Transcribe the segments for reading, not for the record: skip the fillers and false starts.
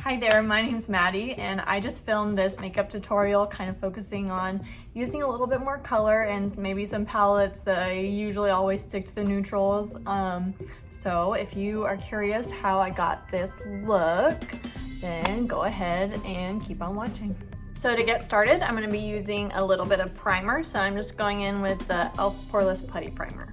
Hi there, my name's Maddie and I just filmed this makeup tutorial kind of focusing on using a little bit more color and maybe some palettes that I usually always stick to the neutrals. So if you are curious how I got this look, then go ahead and keep on watching. So to get started, I'm going to be using a little bit of primer. So I'm just going in with the e.l.f. Poreless Putty Primer.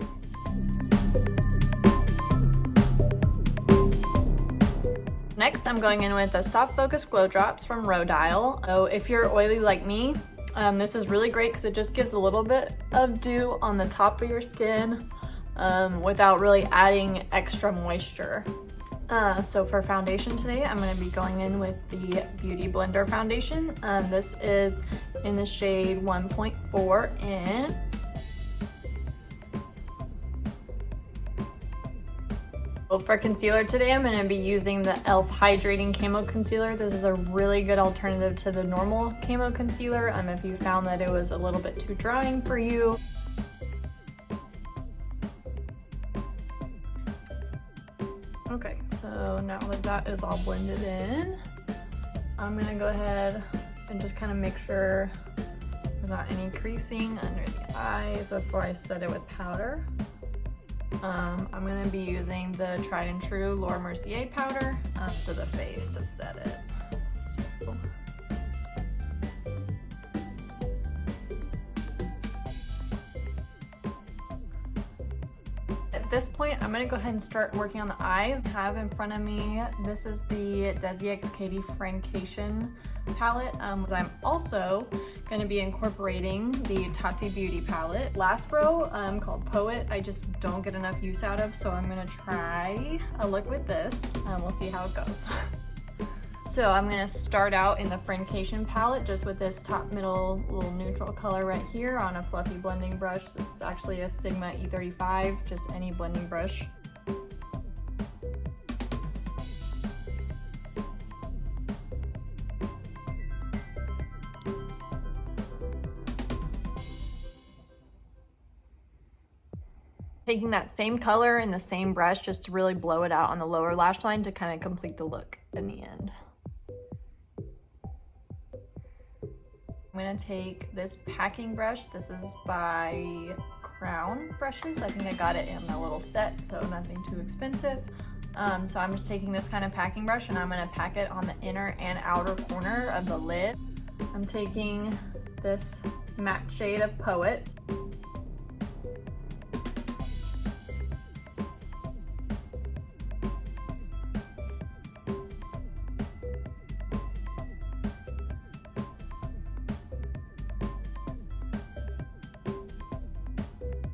Next, I'm going in with the Soft Focus Glow Drops from Rodial. So if you're oily like me, this is really great because it just gives a little bit of dew on the top of your skin without really adding extra moisture. So for foundation today, I'm going to be going in with the Beauty Blender foundation. This is in the shade 1.4 in. For concealer today, I'm going to be using the e.l.f. Hydrating Camo Concealer. This is a really good alternative to the normal camo concealer if you found that it was a little bit too drying for you. Okay, so now that that is all blended in, I'm going to go ahead and just kind of make sure there's not any creasing under the eyes before I set it with powder. I'm going to be using the tried and true Mercier powder to the face to set it. So. At this point, I'm going to go ahead and start working on the eyes. I have in front of me, this is the DesixKaty Friendcation palette. I'm also going to be incorporating the Tati Beauty palette. Last row called Poet, I just don't get enough use out of, so I'm going to try a look with this. We'll see how it goes. So I'm going to start out in the Friendcation palette just with this top middle little neutral color right here on a fluffy blending brush. This is actually a Sigma E35, just any blending brush. Taking that same color and the same brush just to really blow it out on the lower lash line to kind of complete the look in the end. I'm going to take this packing brush. This is by Crown Brushes. I think I got it in a little set, so nothing too expensive. So I'm just taking this kind of packing brush and I'm going to pack it on the inner and outer corner of the lid. I'm taking this matte shade of Poet.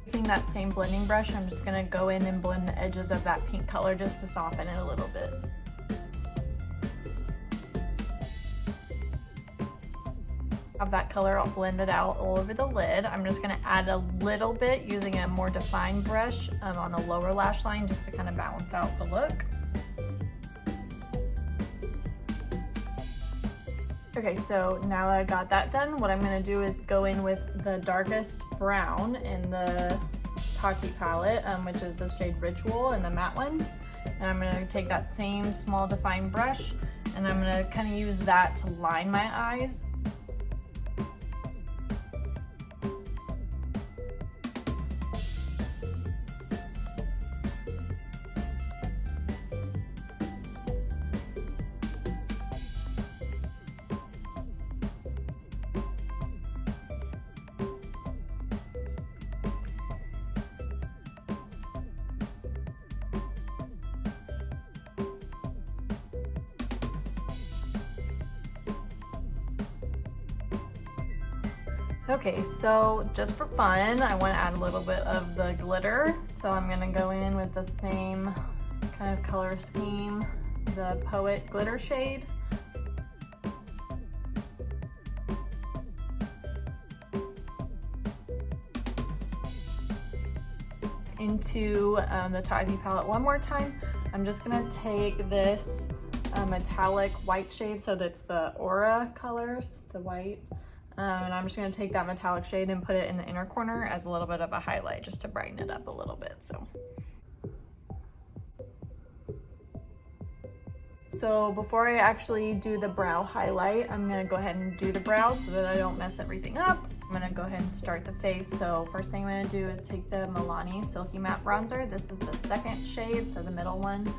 Using that same blending brush, I'm just going to go in and blend the edges of that pink color just to soften it a little bit. Have that color all blended out all over the lid. I'm just going to add a little bit using a more defined brush on the lower lash line just to kind of balance out the look. Okay, so now that I got that done, what I'm going to do is go in with the darkest brown in the Tati palette, which is the shade Ritual in the matte one. And I'm going to take that same small defined brush and I'm going to kind of use that to line my eyes. Okay, so just for fun, I want to add a little bit of the glitter. So I'm going to go in with the same kind of color scheme, the Poet glitter shade. Into the Tati palette one more time. I'm just going to take this metallic white shade, so that's the Aura colors, the white. And I'm just going to take that metallic shade and put it in the inner corner as a little bit of a highlight just to brighten it up a little bit. So before I actually do the brow highlight, I'm gonna go ahead and do the brows so that I don't mess everything up. I'm gonna go ahead and start the face. So first thing I'm gonna do is take the Milani Silky Matte Bronzer. This is the second shade, so the middle one.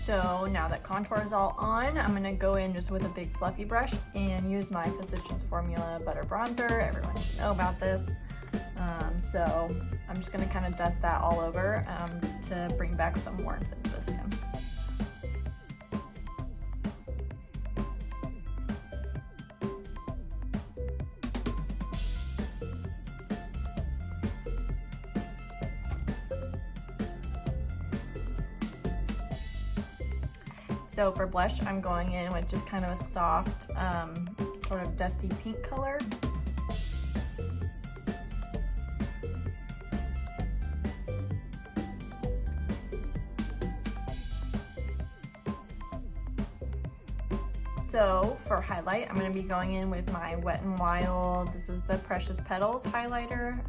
So now that contour is all on, I'm gonna go in just with a big fluffy brush and use my Physicians Formula Butter Bronzer. Everyone should know about this. So I'm just gonna kind of dust that all over to bring back some warmth into the skin. So for blush, I'm going in with just kind of a soft, sort of dusty pink color. So for highlight, I'm going to be going in with my Wet n Wild. This is the Precious Petals highlighter.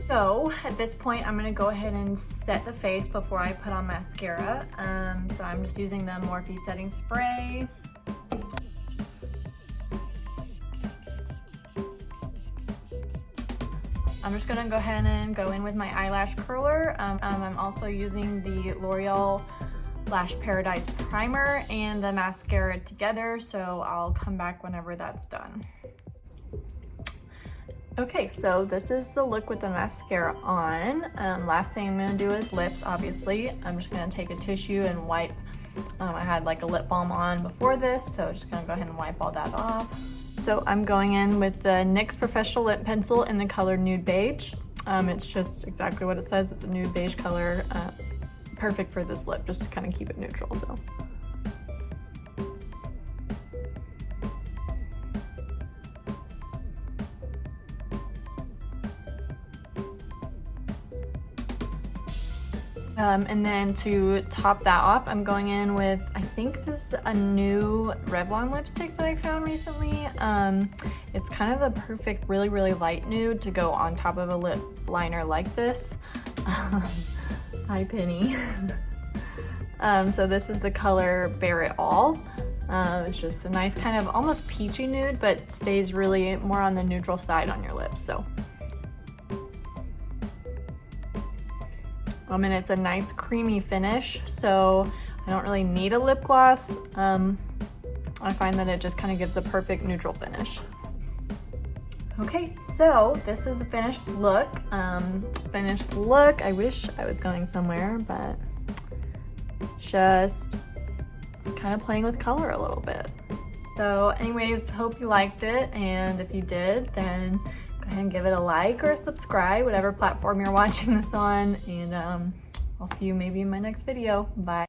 So at this point, I'm gonna go ahead and set the face before I put on mascara. So I'm just using the Morphe setting spray. I'm just gonna go ahead and go in with my eyelash curler. I'm also using the L'Oreal Lash Paradise primer and the mascara together, so I'll come back whenever that's done. Okay, so this is the look with the mascara on. Last thing I'm gonna do is lips, obviously. I'm just gonna take a tissue and wipe. I had like a lip balm on before this, so just gonna go ahead and wipe all that off. So I'm going in with the NYX Professional Lip Pencil in the color Nude Beige. It's just exactly what it says. It's a nude beige color, perfect for this lip, just to kind of keep it neutral. So. And then to top that off, I'm going in with, I think this is a new Revlon lipstick that I found recently. It's kind of the perfect, really, really light nude to go on top of a lip liner like this. Hi, Penny. So this is the color Bare It All. It's just a nice kind of almost peachy nude, but stays really more on the neutral side on your lips. So. And it's a nice creamy finish, so I don't really need a lip gloss. I find that it just kind of gives a perfect neutral finish. Okay, so this is the finished look. I wish I was going somewhere, but just kind of playing with color a little bit. So anyways, hope you liked it, and if you did, then go ahead and give it a like or a subscribe, whatever platform you're watching this on, and I'll see you maybe in my next video. Bye.